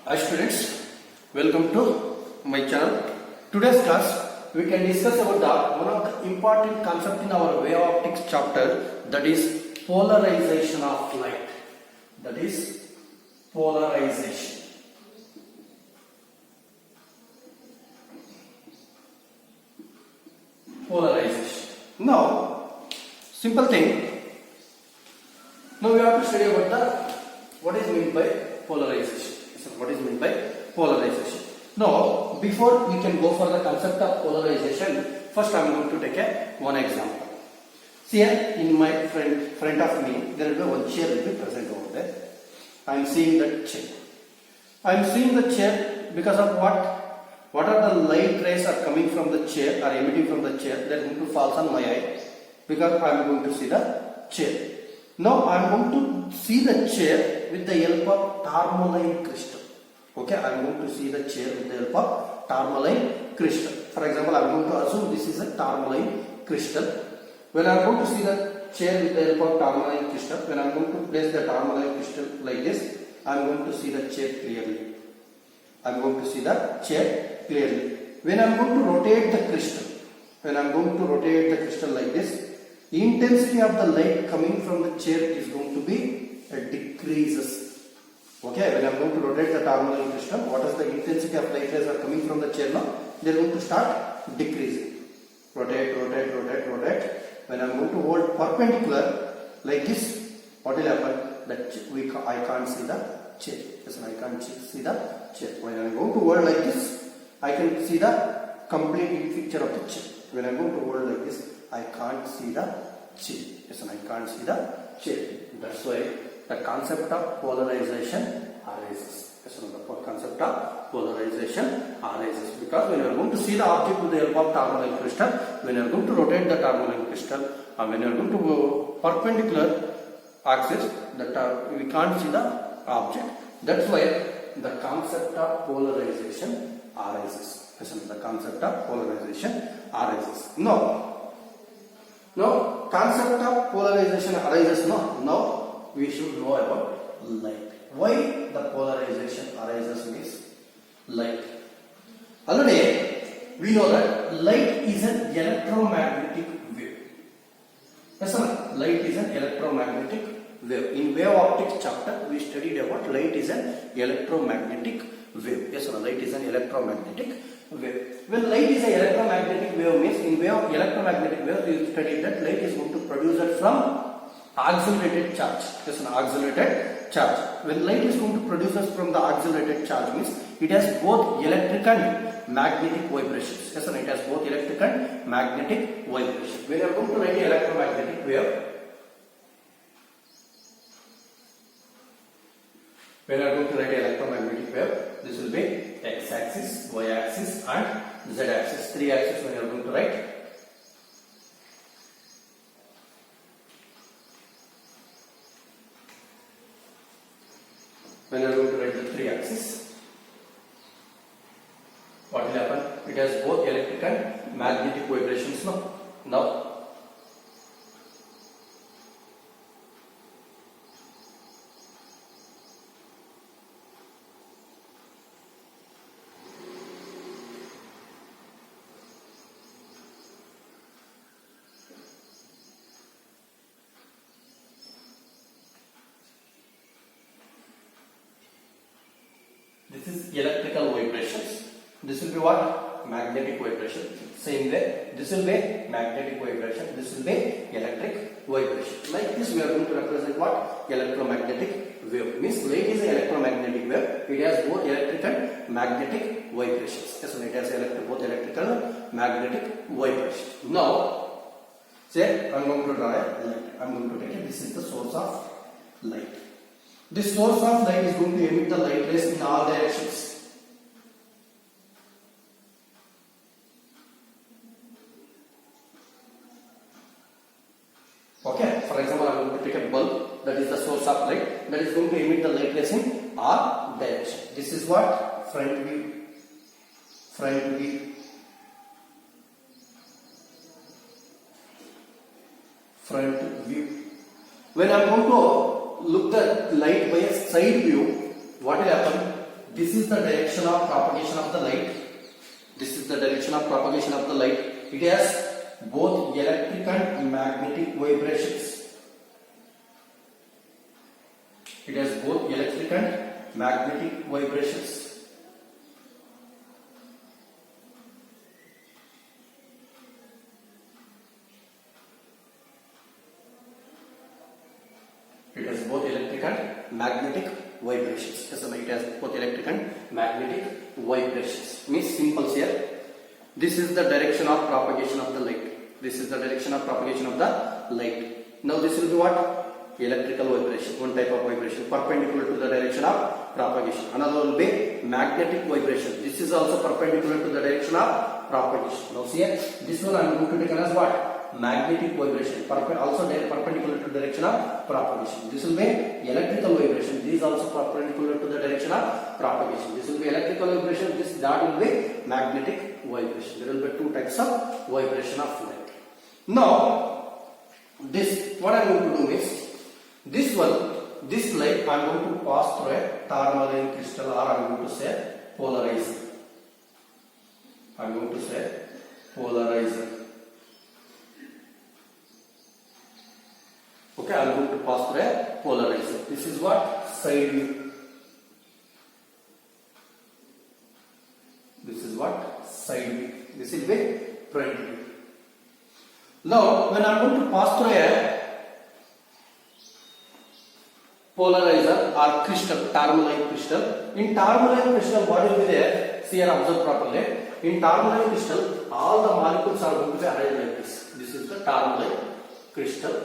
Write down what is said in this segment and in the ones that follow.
Hi students, welcome to my channel. Today's class we can discuss about one of the important concept in our wave optics chapter, that is polarization of light. That is polarization. Polarization. Now, simple thing. Now we have to study about what is meant by polarization. So what is meant by polarization? Now, before we can go for the concept of polarization, first I am going to take one example. See here in my front of me, there will be one chair will be present over there. I am seeing that chair. I am seeing the chair because of what? What are the light rays are coming from the chair or emitting from the chair? They are going to fall on my eye because I am going to see the chair. Now I am going to see the chair with the help of tourmaline crystal. Okay, I am going to see the chair with the help of tourmaline crystal. For example, I am going to assume this is a tourmaline crystal. When I am going to see the chair with the help of tourmaline crystal, when I am going to place the tourmaline crystal like this, I am going to see the chair clearly. I am going to see the chair clearly. When I am going to rotate the crystal, like this, the intensity of the light coming from the chair is going to be decreases. Okay, when I am going to rotate the tourmaline crystal, what is the intensity of light rays are coming from the chair now? They are going to start decreasing. Rotate. When I am going to hold perpendicular like this, what will happen? I can't see the chair. Yes, I can't see the chair. When I am going to hold like this, I can see the complete picture of the chair. When I am going to hold like this, I can't see the chair. Yes, I can't see the chair. That's why the concept of polarization arises. Yes, the concept of polarization arises because when you are going to see the object with the help of tourmaline crystal, when you are going to rotate the tourmaline crystal, and when you are going to go perpendicular axis, we can't see the object. That's why the concept of polarization arises. Yes, the concept of polarization arises. Now, concept of polarization arises. Now we should know about light. Why the polarization arises means light. Already we know that light is an electromagnetic wave. Yes, sir. Light is an electromagnetic wave. In wave optics chapter, we studied about light is an electromagnetic wave. Yes, sir. Light is an electromagnetic wave. When light is an electromagnetic wave means in wave electromagnetic wave, we studied that light is going to produce it from accelerated charge. Yes, an accelerated charge. When light is going to produce us from the accelerated charge means it has both electric and magnetic vibrations. Yes, and it has both electric and magnetic vibrations. When you are going to write an electromagnetic wave, this will be x-axis, y-axis and z-axis. Three axes when you are going to write. When you are going to write the three axis, what will happen? It has both electric and magnetic vibrations. Now, this is electrical vibrations. This will be what? Magnetic vibration. Same way, this will be magnetic vibration. This will be electric vibration. Like this, we are going to represent what? Electromagnetic wave. Means light is an electromagnetic wave. It has both electric and magnetic vibrations. Yes, it has both electrical and magnetic vibrations. Now, say I am going to draw a light. I am going to take it. This is the source of light. This source of light is going to emit the light rays in all directions. Okay, for example, I am going to take a bulb, that is the source of light, that is going to emit the light rays in all direction. This is what? Front view. When I am going to look the light by a side view, what will happen? this is the direction of propagation of the light. This is the direction of propagation of the light. It has both electric and magnetic vibrations. It has both electric and magnetic vibrations. It has both electric and magnetic vibrations. Yes, it has both electric and magnetic vibrations. Means simple here. This is the direction of propagation of the light. This is the direction of propagation of the light. Now this will be what? Electrical vibration, one type of vibration perpendicular to the direction of propagation. Another will be magnetic vibration. This is also perpendicular to the direction of propagation. Now see here, this one I am going to take as what? Magnetic vibration, also perpendicular to the direction of propagation. This will be electrical vibration. This is also perpendicular to the direction of propagation. This will be electrical vibration. That will be magnetic vibration. There will be two types of vibration of light. Now, this what I am going to do is this light I am going to pass through a tourmaline crystal, or I am going to say polarizer. I am going to say polarizer. Okay, I am going to pass through a polarizer. This is what? Side view. This is what? Side view. This is the front view. Now, when I am going to pass through a polarizer or crystal, tourmaline crystal. In tourmaline crystal, what will be there? See here, observe properly. In tourmaline crystal, all the molecules are going to be arranged like this. This is the tourmaline crystal.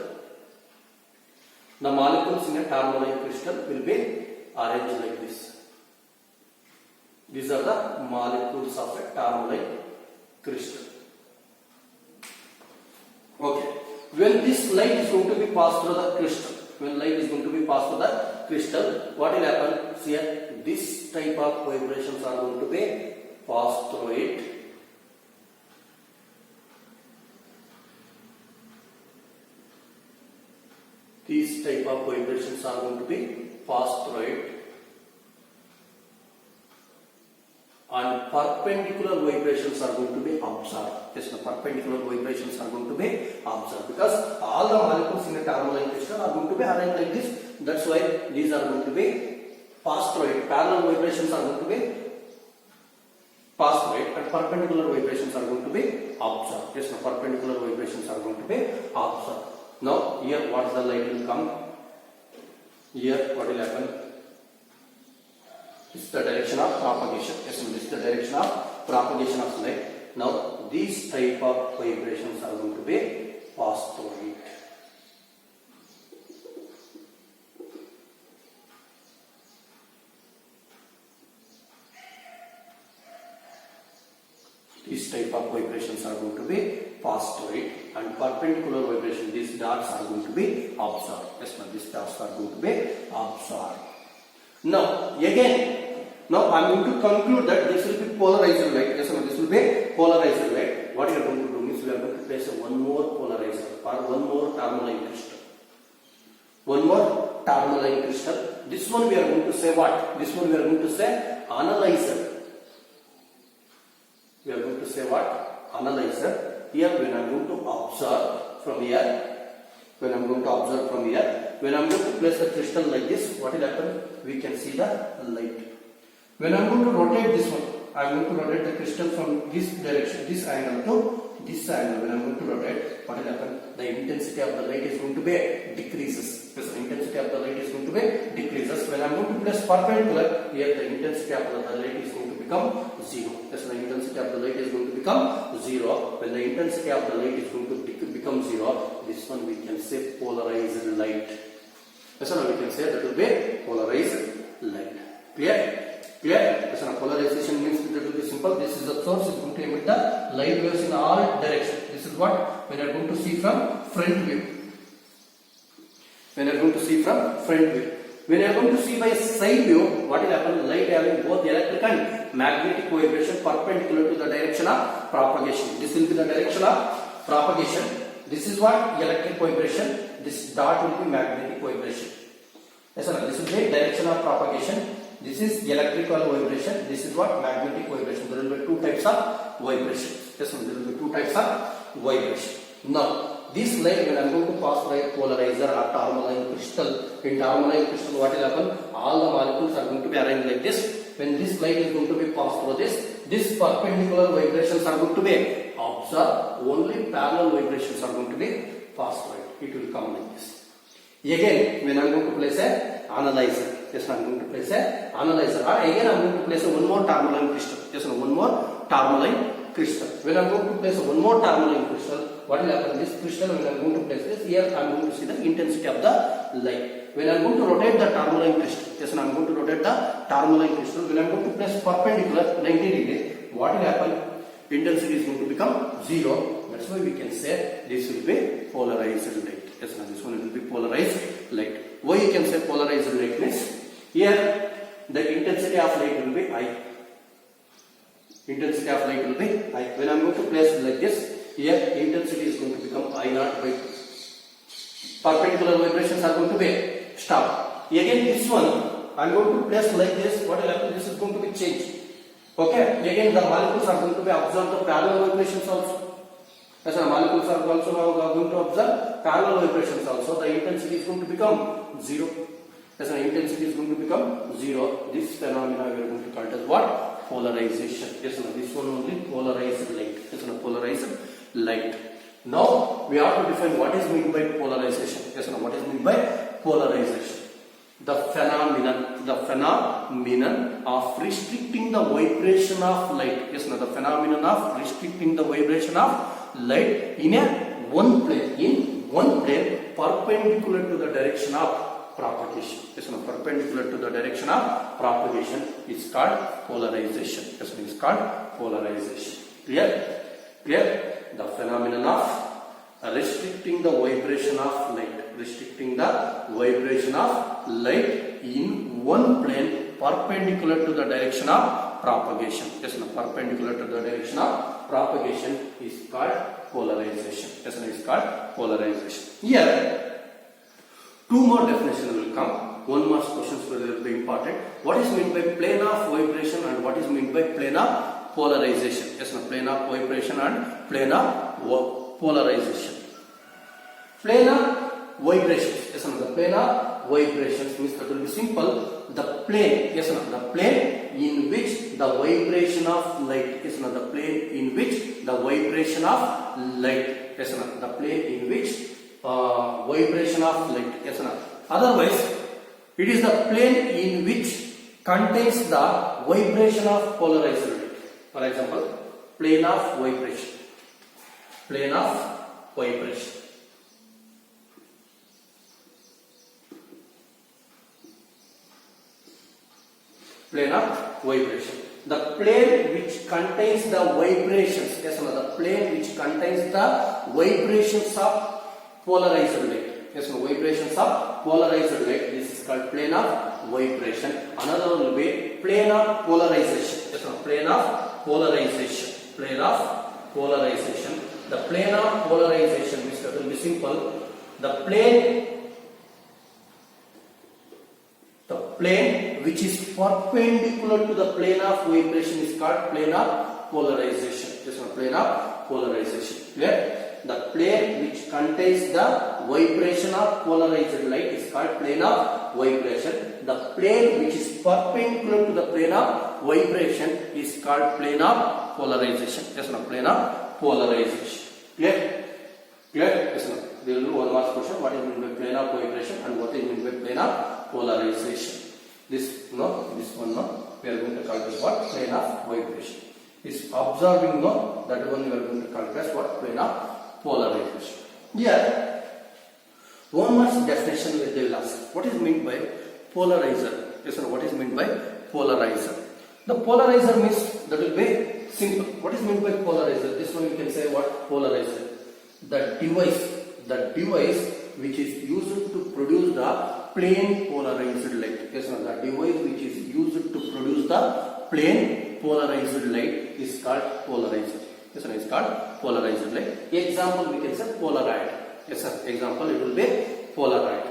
The molecules in a tourmaline crystal will be arranged like this. These are the molecules of a tourmaline crystal. Okay. When this light is going to be passed through the crystal, what will happen? See here, this type of vibrations are going to be passed through it. These type of vibrations are going to be passed through it, and perpendicular vibrations are going to be observed. Yes, the perpendicular vibrations are going to be observed because all the molecules in a tourmaline crystal are going to be arranged like this. That's why these are going to be passed through it. Parallel vibrations are going to be passed through it, and perpendicular vibrations are going to be observed. Yes, the perpendicular vibrations are going to be observed. Now, here what is the light will come? Here what will happen? This is the direction of propagation. Yes, this is the direction of propagation of light. Now, these type of vibrations are going to be passed through it. These type of vibrations are going to be passed through it, and perpendicular vibration, these dots are going to be observed. Yes, these dots are going to be observed. Now, again, now I am going to conclude that this will be polarizer light. Yes, this will be polarizer light. What we are going to do is we are going to place one more polarizer or one more tourmaline crystal. One more tourmaline crystal. This one we are going to say what? This one we are going to say analyzer. We are going to say what? Analyzer. Here when I am going to observe from here, when I am going to place the crystal like this, what will happen? We can see the light. When I am going to rotate this one, I am going to rotate the crystal from this direction, this angle to this angle. When I am going to rotate, what will happen? The intensity of the light is going to be decreases. Because the intensity of the light is going to be decreases. When I am going to place perpendicular, here the intensity of the light is going to become 0. Yes, the intensity of the light is going to become 0. When the intensity of the light is going to become 0, this one we can say polarized light. Yes, we can say that will be polarized light. Clear? Clear? Yes, polarization means that will be simple. This is the source, is going to emit the light waves in all directions. This is what we are going to see from front view. When you are going to see from front view. When you are going to see by side view, what will happen? Light having both electric and magnetic vibration perpendicular to the direction of propagation. This will be the direction of propagation. This is what? Electric vibration. This dot will be magnetic vibration. Yes, sir. This will be direction of propagation. This is electrical vibration. This is what? Magnetic vibration. There will be two types of vibration. Yes, there will be two types of vibration. Now, this light, when I am going to pass by a polarizer or tourmaline crystal, in tourmaline crystal what will happen? All the molecules are going to be arranged like this. When this light is going to be passed through this perpendicular vibrations are going to be observed. Only parallel vibrations are going to be passed through it. It will come like this. Again, when I am going to place a analyzer, yes, I am going to place a analyzer. Or again, I am going to place one more tourmaline crystal. Yes, one more tourmaline crystal. When I am going to place one more tourmaline crystal, what will happen? This crystal, when I am going to place this, here I am going to see the intensity of the light. When I am going to rotate the tourmaline crystal, yes, I am going to rotate the tourmaline crystal. When I am going to place perpendicular 90 degree, what will happen? Intensity is going to become 0. That's why we can say this will be polarized light. Yes, now this one will be polarized light. Why you can say polarized light means here the intensity of light will be I. Intensity of light will be I. When I am going to place it like this, here intensity is going to become I naught by 2. Perpendicular vibrations are going to be stop. Again this one I am going to place like this. What will happen? This is going to be changed. Okay. Again the molecules are going to be observed the parallel vibrations also. As the molecules are also going to observe parallel vibrations also. The intensity is going to become 0. As the intensity is going to become 0. This phenomena we are going to call it as what? Polarization. Yes, no, this one only polarized light. Yes, no, polarized light. Now we have to define what is meant by polarization. Yes, no, what is meant by polarization? The phenomenon of restricting the vibration of light. Yes, no, the phenomenon of restricting the vibration of light in one plane perpendicular to the direction of propagation. Yes, no, perpendicular to the direction of propagation is called polarization. Yes, it is called polarization. Clear? The phenomenon of restricting the vibration of light. Restricting the vibration of light in one plane perpendicular to the direction of propagation. Yes, no, perpendicular to the direction of propagation is called polarization. Yes, no, is called polarization. Here, two more definitions will come. One more questions will be important. What is meant by plane of vibration and what is meant by plane of polarization? Yes, no, plane of vibration and plane of polarization. Plane of vibrations. Yes, no, the plane of vibrations means that will be simple. The plane, yes, no, the plane in which the vibration of light, yes, no, the plane in which the vibration of light, yes, no, the plane in which vibration of light, yes, no. Otherwise, it is the plane in which contains the vibration of polarized light. For example, plane of vibration. Plane of vibration. Plane of vibration. The plane which contains the vibrations. Yes, no, the plane which contains the vibrations of polarized light. Yes, no, vibrations of polarized light. This is called plane of vibration. Another one will be plane of polarization. Yes, no, plane of polarization. Plane of polarization. The plane of polarization means that will be simple. The plane which is perpendicular to the plane of vibration is called plane of polarization. This one, plane of polarization. Clear? The plane which contains the vibration of polarized light is called plane of vibration. The plane which is perpendicular to the plane of vibration is called plane of polarization. Yes, no, plane of polarization. Clear? Clear? Yes, no. There will be one last question. What is meant by plane of vibration and what is meant by plane of polarization? This one we are going to call this what? Plane of vibration. This observing that one we are going to call this what? Plane of polarization. Here, one more definition they will ask. What is meant by polarizer? Yes, sir. What is meant by polarizer? The polarizer means that will be simple. What is meant by polarizer? This one you can say what? Polarizer. The device which is used to produce the plane polarized light. Yes, no, the device which is used to produce the plane polarized light is called polarizer. Yes, no, it's called polarized light. Example we can say Polaroid. Yes, sir. Example it will be Polaroid.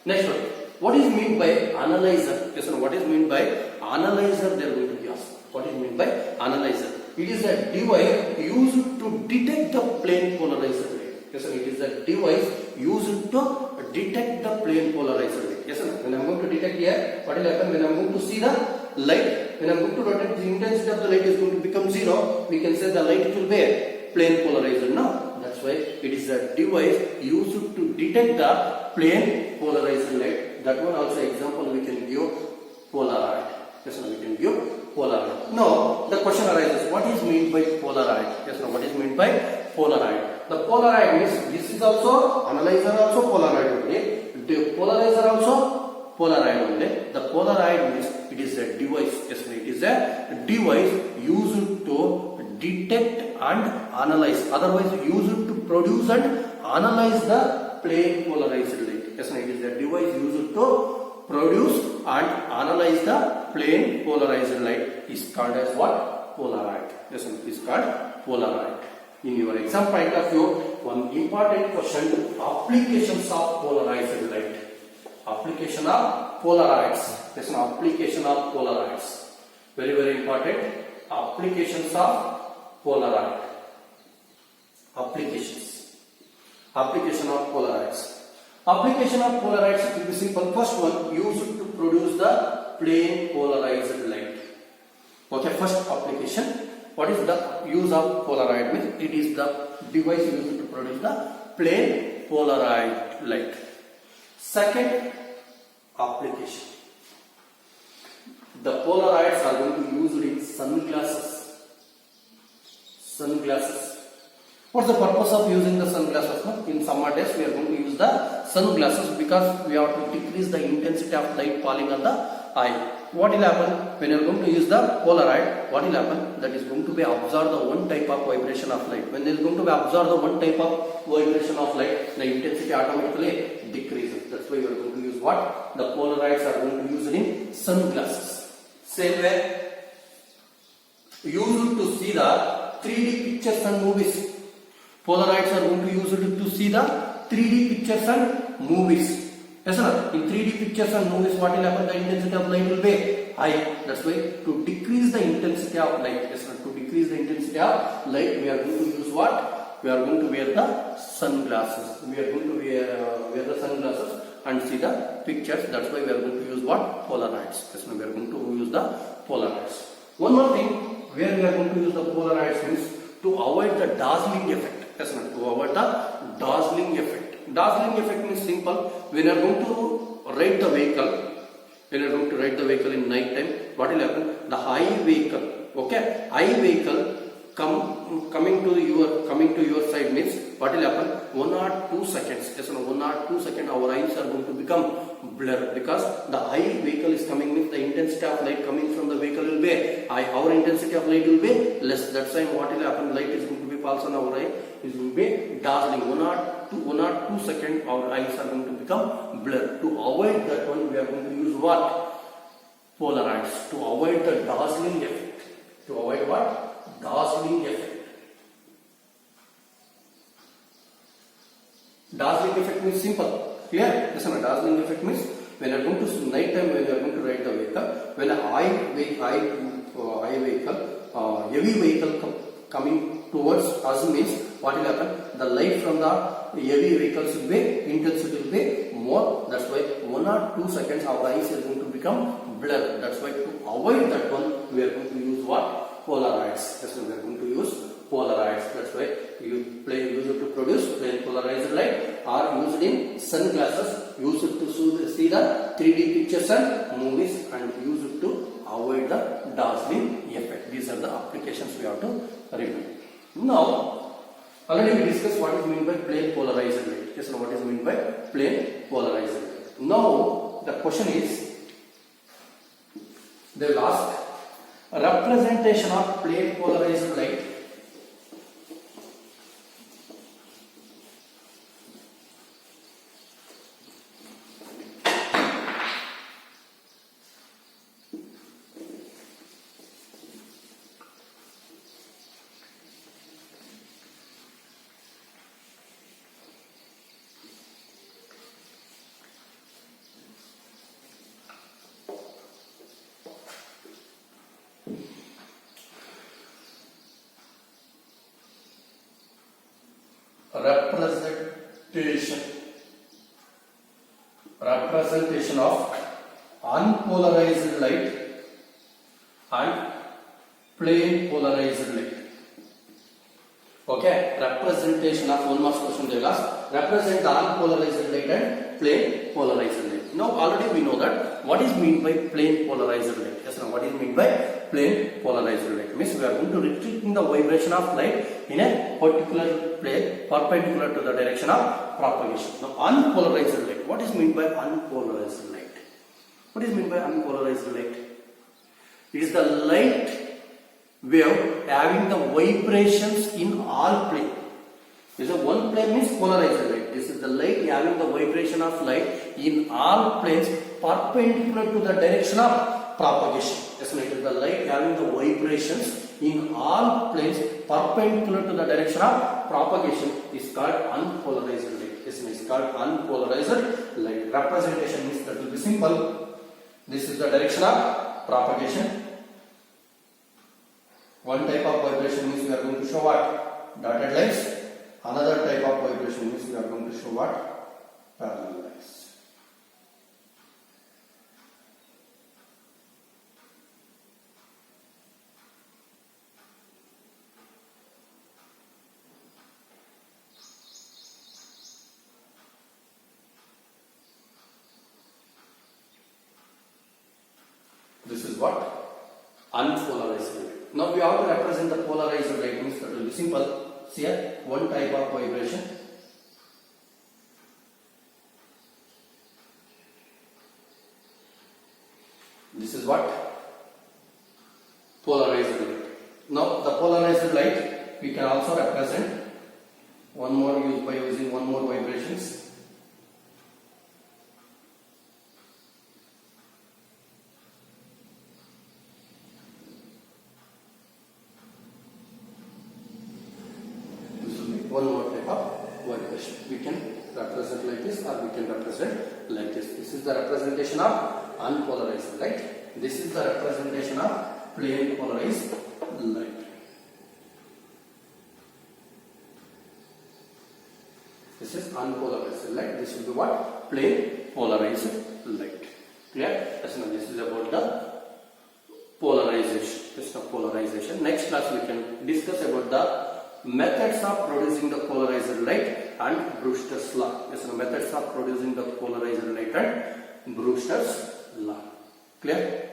Next one. What is meant by analyzer? Yes, no, what is meant by analyzer they are going to be asked. What is meant by analyzer? It is a device used to detect the plane polarizer light. Yes, sir. It is a device used to detect the plane polarizer light. Yes, sir. When I am going to detect here, what will happen? When I am going to see the light, when I am going to rotate, the intensity of the light is going to become 0. We can say the light will be a plane polarizer. No, that's why it is a device used to detect the plane polarizer light. That one also example we can give Polaroid. Yes, sir. We can give Polaroid. Now the question arises: what is meant by Polaroid? Yes, sir. What is meant by Polaroid? The Polaroid means this is also analyzer, also Polaroid only. The polarizer also Polaroid only. The Polaroid means it is a device. Yes, sir. It is a device used to detect and analyze. Otherwise, used to produce and analyze the plane polarized light. Yes, sir. It is a device used to produce and analyze the plane polarized light. Is called as what? Polaroid. Yes, sir. It is called Polaroid. In your exam point of view, one important question: applications of polarized light. Application of polarides. Yes, an application of polarides. Very, very important. Applications of polaroid. Applications. Application of polarides. Application of polarides will be simple. First one, used to produce the plane polarized light. Okay, first application. What is the use of Polaroid? Means it is the device used to produce the plane polarized light. Second application. The polarides are going to be used in sunglasses. Sunglasses. What's the purpose of using the sunglasses? In summer days we are going to use the sunglasses because we have to decrease the intensity of light falling on the eye. What will happen when you are going to use the Polaroid? What will happen? That is going to be absorb the one type of vibration of light. When there is going to be absorb the one type of vibration of light, the intensity automatically decreases. That's why you are going to use what? The polarides are going to use it in sunglasses. Same way, used to see the 3D pictures and movies. Polarides are going to use it to see the 3D pictures and movies. Yes, sir. In 3D pictures and movies, what will happen? The intensity of light will be high. That's why to decrease the intensity of light, yes, sir. To decrease the intensity of light, we are going to use what? We are going to wear the sunglasses. We are going to wear the sunglasses and see the pictures. That's why we are going to use what? Polarides. Yes, sir. We are going to use the polarides. One more thing, where we are going to use the polarides means to avoid the dazzling effect. Yes, sir. To avoid the dazzling effect. Dazzling effect means simple. When you are going to ride the vehicle, in night time, what will happen? The high vehicle, okay, high vehicle coming to your side means what will happen? 1 or 2 seconds. Yes, no, 1 or 2 seconds, our eyes are going to become blur because the high vehicle is coming means the intensity of light coming from the vehicle will be high. Our intensity of light will be less. That's why what will happen? Light is going to be false on our eye. It will be dazzling. 1 or 2 seconds, our eyes are going to become blur. To avoid that one, we are going to use what? Polarides. To avoid the dazzling effect. To avoid what? Dazzling effect. Dazzling effect means simple. Clear? Listen, dazzling effect means when you are going to night time, when you are going to ride the vehicle, when a heavy vehicle coming towards us means what will happen? The light from the heavy vehicles will be intensity will be more. That's why 1 or 2 seconds our eyes is going to become blur. That's why to avoid that one, we are going to use what? Polarides. That's why we are going to use polarides. That's why use it to produce plane polarized light, or used in sunglasses, use it to see the 3D pictures and movies, and use it to avoid the dazzling effect. These are the applications we have to remember. Now, already we discussed what is meant by plane polarized light. Yes, now what is meant by plane polarized light. Now, the question is, they will ask a representation of plane polarized light. representation of unpolarized light and plane polarized light. Okay, representation of one marks question they will ask. Represent the unpolarized light and plane polarized light. Now already we know that what is meant by plane polarized light. Yes, now what is meant by plane polarized light? Means we are going to restricting the vibration of light in a particular plane perpendicular to the direction of propagation. Now unpolarized light. What is meant by unpolarized light? What is meant by unpolarized light? It is the light wave having the vibrations in all plane. This is one plane means polarized light. This is the light having the vibration of light in all planes perpendicular to the direction of propagation. Yes, it is the light having the vibrations in all planes perpendicular to the direction of propagation is called unpolarized light. Yes, it is called unpolarized light. Representation means that will be simple. This is the direction of propagation. One type of vibration means we are going to show what? Dotted lines. Another type of vibration means we are going to show what? Parallel lines. This is what? Unpolarized light. Now we have to represent the polarized light means that will be simple. See here, one type of vibration. This is what? Polarized light. Now the polarized light we can also represent one more by using one more vibrations. One more type of vibration. We can represent like this or we can represent like this. This is the representation of unpolarized light. This is the representation of plane polarized light. This is unpolarized light. This will be what? Plane polarized light. Clear? Yes, now this is about the polarization. This is the polarization. Next class we can discuss about the methods of producing the polarized light and Brewster's law. Yes, the methods of producing the polarized light and Brewster's law. Clear?